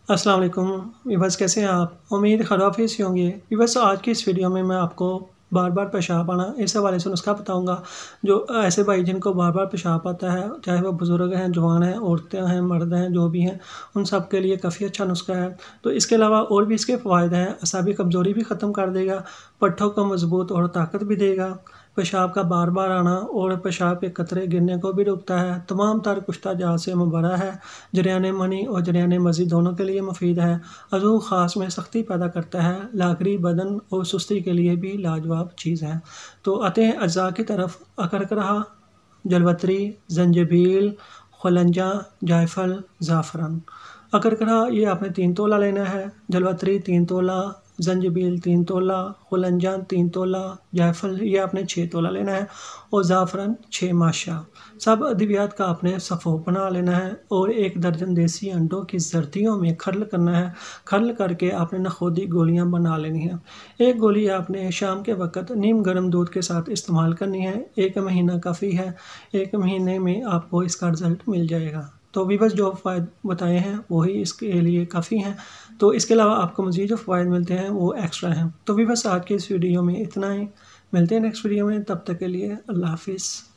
अस्सलाम वालेकुम व्यूअर्स, कैसे हैं आप। उम्मीद खराफिस से होंगे। व्यूअर्स, आज की इस वीडियो में मैं आपको बार बार पेशाब आना इस हवाले से नुस्खा बताऊंगा। जो ऐसे भाई जिनको बार बार पेशाब आता है, चाहे वो बुज़ुर्ग हैं, जवान हैं, औरतें हैं, मर्द हैं, जो भी हैं, उन सब के लिए काफ़ी अच्छा नुस्खा है। तो इसके अलावा और भी इसके फ़ायदे हैं। असाबी कमज़ोरी भी ख़त्म कर देगा, पट्ठों को मजबूत और ताकत भी देगा, पेशाब का बार बार आना और पेशाब के कतरे गिरने को भी रोकता है, तमाम तर कुश्ता जहाज से मुबर्रा है, जरियान मनी और जरियान मज़ी दोनों के लिए मुफीद है, अज़ू ख़ास में सख्ती पैदा करता है, लाकड़ी बदन और सुस्ती के लिए भी लाजवाब चीज़ है। तो आते हैं अज्जा की तरफ। अकरकरा, जलवतरी, जंजबील, खलंजा, जायफल, ज़ाफ़रान। अकरकरा ये आपने 3 तोला लेना है, जलवतरी 3 तोला, जंजबील 3 तोला, खुलंजा 3 तोला, जायफल ये आपने 6 तोला लेना है और ज़ाफ़रान 6 माशा। सब अद्वियात का आपने सफ़ों बना लेना है और 1 दर्जन देसी अंडों की जर्दियों में खर्ल करना है। खर्ल करके आपने नखोदी गोलियां बना लेनी हैं। एक गोली आपने शाम के वक़्त नीम गर्म दूध के साथ इस्तेमाल करनी है। 1 महीना काफ़ी है, 1 महीने में आपको इसका रिज़ल्ट मिल जाएगा। तो वीवर्स, जो फ़ायदे बताए हैं वही इसके लिए काफ़ी हैं। तो इसके अलावा आपको मज़ीद जो फ़ायदे मिलते हैं वो एक्स्ट्रा हैं। तो वीवर्स, आज के इस वीडियो में इतना ही। मिलते हैं नेक्स्ट वीडियो में, तब तक के लिए अल्लाह हाफ़िज़।